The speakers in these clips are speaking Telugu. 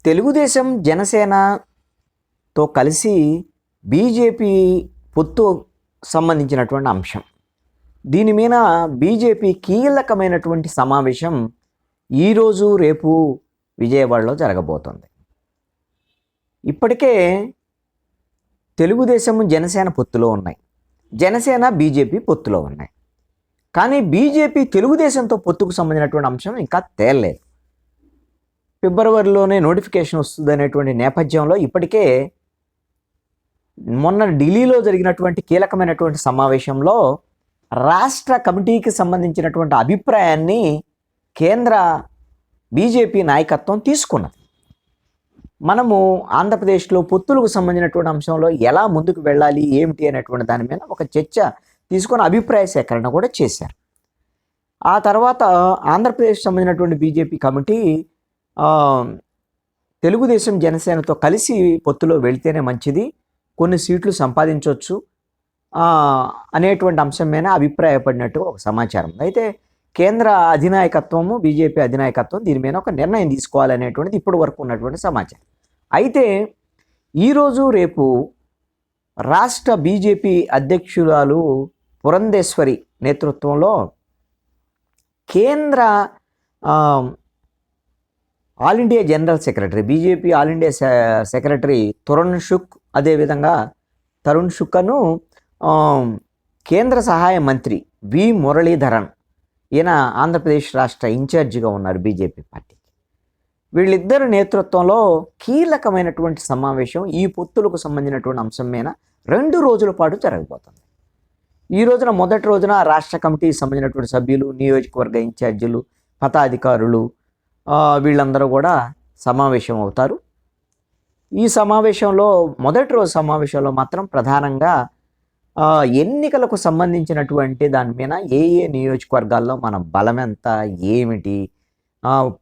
తెలుగుదేశం జనసేనతో కలిసి బీజేపీ పొత్తు సంబంధించినటువంటి అంశం. దీని మీద బీజేపీ కీలకమైనటువంటి సమావేశం ఈరోజు రేపు విజయవాడలో జరగబోతోంది. ఇప్పటికే తెలుగుదేశం జనసేన పొత్తులో ఉన్నాయి, జనసేన బీజేపీ పొత్తులో ఉన్నాయి. కానీ బీజేపీ తెలుగుదేశంతో పొత్తుకు సంబంధించినటువంటి అంశం ఇంకా తేలలేదు. ఫిబ్రవరిలోనే నోటిఫికేషన్ వస్తుంది అనేటువంటి నేపథ్యంలో ఇప్పటికే మొన్న ఢిల్లీలో జరిగినటువంటి కీలకమైనటువంటి సమావేశంలో రాష్ట్ర కమిటీకి సంబంధించినటువంటి అభిప్రాయాన్ని కేంద్ర బీజేపీ నాయకత్వం తీసుకున్నది. మనము ఆంధ్రప్రదేశ్లో పొత్తులకు సంబంధించినటువంటి అంశంలో ఎలా ముందుకు వెళ్ళాలి ఏమిటి అనేటువంటి దాని మీద ఒక చర్చ తీసుకొని అభిప్రాయ సేకరణ కూడా చేశారు. ఆ తర్వాత ఆంధ్రప్రదేశ్ సంబంధించినటువంటి బీజేపీ కమిటీ తెలుగుదేశం జనసేనతో కలిసి పొత్తులో వెళితేనే మంచిది, కొన్ని సీట్లు సంపాదించవచ్చు అనేటువంటి అంశం మీద అభిప్రాయపడినట్టు ఒక సమాచారం. అయితే కేంద్ర అధినాయకత్వము బీజేపీ అధినాయకత్వం దీని మీద ఒక నిర్ణయం తీసుకోవాలనేటువంటిది ఇప్పటి వరకు ఉన్నటువంటి సమాచారం. అయితే ఈరోజు రేపు రాష్ట్ర బీజేపీ అధ్యక్షురాలు పురంధేశ్వరి నేతృత్వంలో కేంద్ర all India general secretary, BJP all India secretary అదేవిధంగా తరుణ్ షుక్కను కేంద్ర సహాయ మంత్రి వి మురళీధరన్, ఈయన ఆంధ్రప్రదేశ్ రాష్ట్ర ఇన్ఛార్జిగా ఉన్నారు బీజేపీ పార్టీకి. వీళ్ళిద్దరు నేతృత్వంలో కీలకమైనటువంటి సమావేశం ఈ పొత్తులకు సంబంధించినటువంటి అంశం మీద 2 రోజుల పాటు జరగబోతుంది. ఈ రోజున మొదటి రోజున రాష్ట్ర కమిటీకి సంబంధించినటువంటి సభ్యులు, నియోజకవర్గ ఇన్ఛార్జీలు, పదాధికారులు వీళ్ళందరూ కూడా సమావేశం అవుతారు. ఈ సమావేశంలో మొదటి రోజు సమావేశంలో మాత్రం ప్రధానంగా ఎన్నికలకు సంబంధించినటువంటి దాని మీద ఏ నియోజకవర్గాల్లో మన బలం ఎంత, ఏమిటి,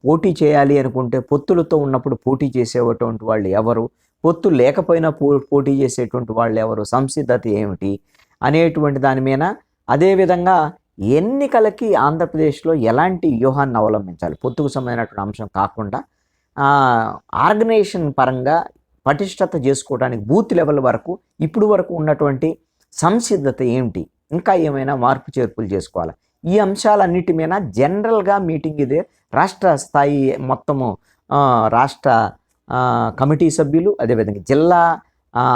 పోటీ చేయాలి అనుకుంటే పొత్తులతో ఉన్నప్పుడు పోటీ చేసేటువంటి వాళ్ళు ఎవరు, పొత్తు లేకపోయినా పోటీ చేసేటువంటి వాళ్ళు ఎవరు, సంసిద్ధత ఏమిటి అనేటువంటి దాని మీద, అదేవిధంగా ఎన్నికలకి ఆంధ్రప్రదేశ్లో ఎలాంటి వ్యూహాన్ని అవలంబించాలి, పొత్తుకు సంబంధించినటువంటి అంశం కాకుండా ఆర్గనైజేషన్ పరంగా పటిష్టత చేసుకోవడానికి బూత్ లెవెల్ వరకు ఇప్పుడు వరకు ఉన్నటువంటి సంసిద్ధత ఏమిటి, ఇంకా ఏమైనా మార్పు చేర్పులు చేసుకోవాలి, ఈ అంశాలన్నిటి మీద జనరల్గా మీటింగ్ ఇదే. రాష్ట్ర స్థాయి మొత్తము రాష్ట్ర కమిటీ సభ్యులు, అదేవిధంగా జిల్లా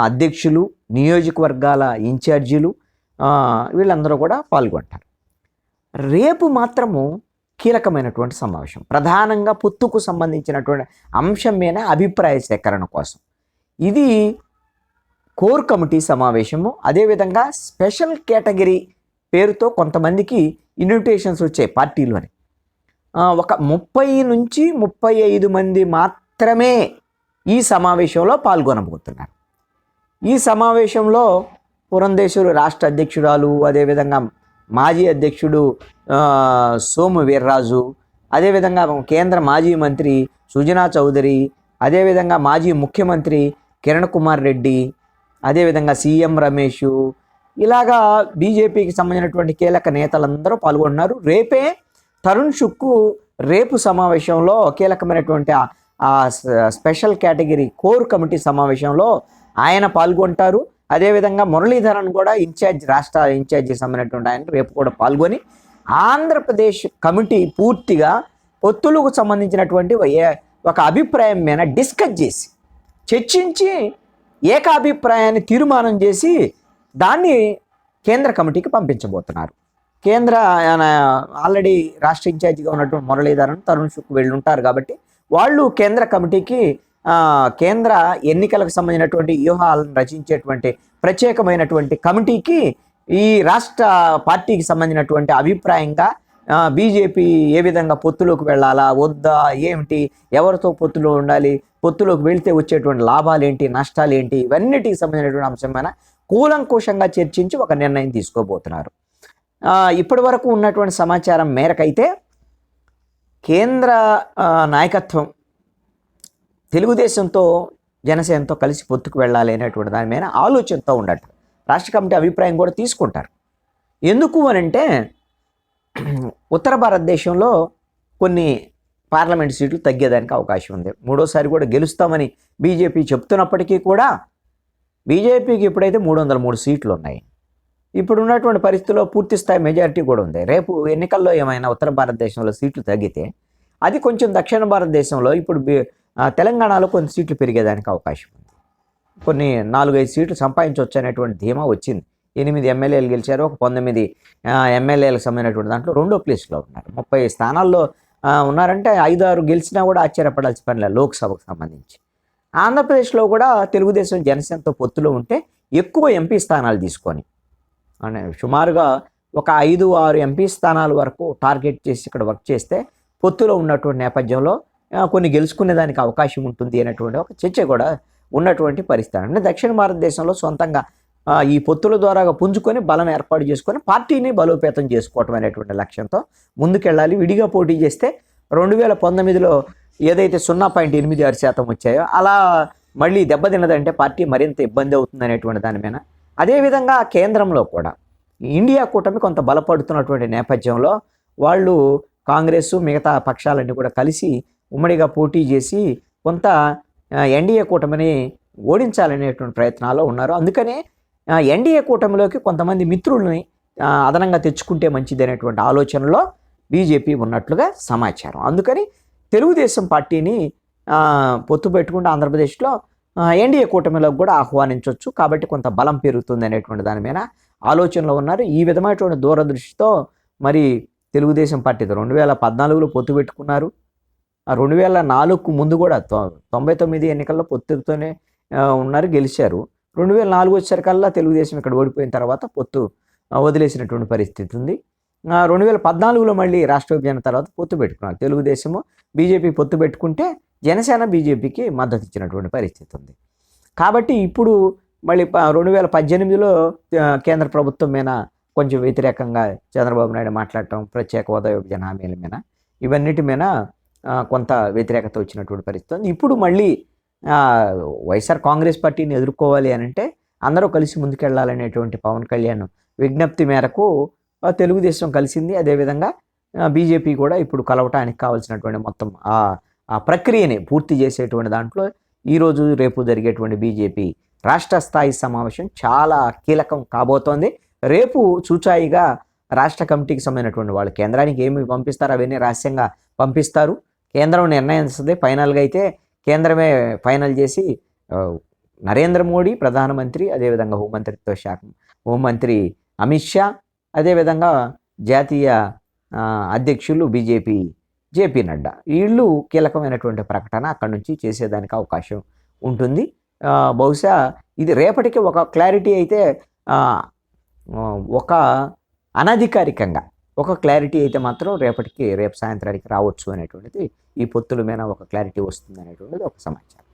అధ్యక్షులు, నియోజకవర్గాల ఇన్ఛార్జీలు వీళ్ళందరూ కూడా పాల్గొంటారు. రేపు మాత్రము కీలకమైనటువంటి సమావేశం, ప్రధానంగా పొత్తుకు సంబంధించినటువంటి అంశం మీద అభిప్రాయ సేకరణ కోసం. ఇది కోర్ కమిటీ సమావేశము. అదేవిధంగా స్పెషల్ కేటగిరీ పేరుతో కొంతమందికి ఇన్విటేషన్స్ వచ్చాయి పార్టీలోని. ఒక 30 నుంచి 35 మంది మాత్రమే ఈ సమావేశంలో పాల్గొనబోతున్నారు. ఈ సమావేశంలో పురంధేశ్వరి రాష్ట్ర అధ్యక్షురాలు, అదేవిధంగా మాజీ అధ్యక్షుడు సోము వీర్రాజు, అదేవిధంగా కేంద్ర మాజీ మంత్రి సుజనా చౌదరి, అదేవిధంగా మాజీ ముఖ్యమంత్రి కిరణ్ కుమార్ రెడ్డి, అదేవిధంగా సీఎం రమేష్, ఇలాగా బీజేపీకి సంబంధించినటువంటి కీలక నేతలందరూ పాల్గొంటున్నారు. రేపే తరుణ్ షుక్కు రేపు సమావేశంలో కీలకమైనటువంటి స్పెషల్ కేటగిరీ కోర్ కమిటీ సమావేశంలో ఆయన పాల్గొంటారు. అదేవిధంగా మురళీధరన్ కూడా రాష్ట్ర ఇన్ఛార్జి సంబంధించినటువంటి ఆయన రేపు కూడా పాల్గొని ఆంధ్రప్రదేశ్ కమిటీ పూర్తిగా పొత్తులకు సంబంధించినటువంటి ఒక అభిప్రాయం మీద డిస్కస్ చేసి చర్చించి ఏకాభిప్రాయాన్ని తీర్మానం చేసి దాన్ని కేంద్ర కమిటీకి పంపించబోతున్నారు. కేంద్ర ఆల్రెడీ రాష్ట్ర ఇన్ఛార్జిగా ఉన్నటువంటి మురళీధరన్, తరుణ్ షుక్ వీళ్ళు ఉంటారు కాబట్టి వాళ్ళు కేంద్ర కమిటీకి కేంద్ర ఎన్నికలకు సంబంధించినటువంటి వ్యూహాలను రచించేటువంటి ప్రత్యేకమైనటువంటి కమిటీకి ఈ రాష్ట్ర పార్టీకి సంబంధించినటువంటి అభిప్రాయంగా బీజేపీ ఏ విధంగా పొత్తులోకి వెళ్ళాలా వద్దా, ఏమిటి, ఎవరితో పొత్తులో ఉండాలి, పొత్తులోకి వెళ్తే వచ్చేటువంటి లాభాలు ఏంటి, నష్టాలు ఏంటి, ఇవన్నిటికి సంబంధించినటువంటి అంశమైన కూలంకుషంగా చర్చించి ఒక నిర్ణయం తీసుకోబోతున్నారు. ఇప్పటి వరకు ఉన్నటువంటి సమాచారం మేరకైతే కేంద్ర నాయకత్వం తెలుగుదేశంతో జనసేనతో కలిసి పొత్తుకు వెళ్ళాలి అనేటువంటి దాని మీద ఆలోచనతో ఉండట. రాష్ట్ర కమిటీ అభిప్రాయం కూడా తీసుకుంటారు. ఎందుకు అనంటే ఉత్తర భారతదేశంలో కొన్ని పార్లమెంట్ సీట్లు తగ్గేదానికి అవకాశం ఉంది. మూడోసారి కూడా గెలుస్తామని బీజేపీ చెప్తున్నప్పటికీ కూడా బీజేపీకి ఇప్పుడైతే 303 సీట్లు ఉన్నాయి. ఇప్పుడు ఉన్నటువంటి పరిస్థితుల్లో పూర్తి స్థాయి మెజారిటీ కూడా ఉంది. రేపు ఎన్నికల్లో ఏమైనా ఉత్తర భారతదేశంలో సీట్లు తగ్గితే అది కొంచెం దక్షిణ భారతదేశంలో ఇప్పుడు తెలంగాణలో కొన్ని సీట్లు పెరిగేదానికి అవకాశం ఉంది. కొన్ని 4-5 సీట్లు సంపాదించవచ్చు అనేటువంటి ధీమా వచ్చింది. 8 ఎమ్మెల్యేలు గెలిచారు. ఒక 19 ఎమ్మెల్యేలకు సంబంధించినటువంటి దాంట్లో రెండో ప్లేస్లో ఉన్నారు. 30 స్థానాల్లో ఉన్నారంటే 5-6 గెలిచినా కూడా ఆశ్చర్యపడాల్సిన పని లేదు లోక్సభకు సంబంధించి. ఆంధ్రప్రదేశ్లో కూడా తెలుగుదేశం జనసేనతో పొత్తులో ఉంటే ఎక్కువ ఎంపీ స్థానాలు తీసుకొని సుమారుగా ఒక 5-6 ఎంపీ స్థానాల వరకు టార్గెట్ చేసి ఇక్కడ వర్క్ చేస్తే పొత్తులో ఉన్నటువంటి నేపథ్యంలో కొన్ని గెలుచుకునేదానికి అవకాశం ఉంటుంది అనేటువంటి ఒక చర్చ కూడా ఉన్నటువంటి పరిస్థితి. అంటే దక్షిణ భారతదేశంలో సొంతంగా ఈ పొత్తుల ద్వారా పుంజుకొని బలం ఏర్పాటు చేసుకొని పార్టీని బలోపేతం చేసుకోవటం అనేటువంటి లక్ష్యంతో ముందుకెళ్ళాలి. విడిగా పోటీ చేస్తే 2019లో ఏదైతే 0.86% వచ్చాయో అలా మళ్ళీ దెబ్బతిన్నదంటే పార్టీ మరింత ఇబ్బంది అవుతుంది అనేటువంటి దాని మీద. అదేవిధంగా కేంద్రంలో కూడా ఇండియా కూటమి కొంత బలపడుతున్నటువంటి నేపథ్యంలో వాళ్ళు కాంగ్రెస్ మిగతా పక్షాలన్నీ కూడా కలిసి ఉమ్మడిగా పోటీ చేసి కొంత ఎన్డీఏ కూటమిని ఓడించాలనేటువంటి ప్రయత్నాల్లో ఉన్నారు. అందుకనే ఎన్డీఏ కూటమిలోకి కొంతమంది మిత్రుల్ని అదనంగా తెచ్చుకుంటే మంచిది అనేటువంటి ఆలోచనలో బీజేపీ ఉన్నట్లుగా సమాచారం. అందుకని తెలుగుదేశం పార్టీని పొత్తు పెట్టుకుంటే ఆంధ్రప్రదేశ్లో ఎన్డీఏ కూటమిలోకి కూడా ఆహ్వానించవచ్చు. కాబట్టి కొంత బలం పెరుగుతుంది అనేటువంటి దాని మీద ఆలోచనలో ఉన్నారు. ఈ విధమైనటువంటి దూరదృష్టితో మరి తెలుగుదేశం పార్టీతో 2014లో పొత్తు పెట్టుకున్నారు. 2004కు ముందు కూడా 99 ఎన్నికల్లో పొత్తుతోనే ఉన్నారు, గెలిచారు. 2004 వచ్చేసరికల్లా తెలుగుదేశం ఇక్కడ ఓడిపోయిన తర్వాత పొత్తు వదిలేసినటువంటి పరిస్థితి ఉంది. 2014లో మళ్ళీ రాష్ట్ర విభజన తర్వాత పొత్తు పెట్టుకున్నారు. తెలుగుదేశము బీజేపీ పొత్తు పెట్టుకుంటే జనసేన బీజేపీకి మద్దతు ఇచ్చినటువంటి పరిస్థితి ఉంది. కాబట్టి ఇప్పుడు మళ్ళీ 2018లో కేంద్ర ప్రభుత్వం మీద కొంచెం వ్యతిరేకంగా చంద్రబాబు నాయుడు మాట్లాడటం, ప్రత్యేక హోదా విభజన హామీల మీద ఇవన్నిటి మీద కొంత వ్యతిరేకత వచ్చినటువంటి పరిస్థితి ఉంది. ఇప్పుడు మళ్ళీ వైఎస్ఆర్ కాంగ్రెస్ పార్టీని ఎదుర్కోవాలి అని అంటే అందరూ కలిసి ముందుకెళ్లాలనేటువంటి పవన్ కళ్యాణ్ విజ్ఞప్తి మేరకు తెలుగుదేశం కలిసింది. అదేవిధంగా బీజేపీ కూడా ఇప్పుడు కలవటానికి కావాల్సినటువంటి మొత్తం ఆ ప్రక్రియని పూర్తి చేసేటువంటి దాంట్లో ఈరోజు రేపు జరిగేటువంటి బీజేపీ రాష్ట్ర స్థాయి సమావేశం చాలా కీలకం కాబోతోంది. రేపు చూచాయిగా రాష్ట్ర కమిటీకి సంబంధించినటువంటి వాళ్ళు కేంద్రానికి ఏమి పంపిస్తారు అవన్నీ రహస్యంగా పంపిస్తారు. కేంద్రం నిర్ణయిస్తుంది. ఫైనల్గా అయితే కేంద్రమే ఫైనల్ చేసి నరేంద్ర మోడీ ప్రధానమంత్రి, అదేవిధంగా హోంమంత్రిత్వ శాఖ హోంమంత్రి అమిత్ షా, అదేవిధంగా జాతీయ అధ్యక్షులు బీజేపీ జేపీ నడ్డా వీళ్ళు కీలకమైనటువంటి ప్రకటన అక్కడి నుంచి చేసేదానికి అవకాశం ఉంటుంది. బహుశా ఇది రేపటికి ఒక క్లారిటీ అయితే ఒక అనధికారికంగా ఒక క్లారిటీ అయితే మాత్రం రేపు సాయంత్రానికి రావచ్చు అనేటువంటిది ఈ పొత్తుల మీద ఒక క్లారిటీ వస్తుంది అనేటువంటిది ఒక సమాచారం.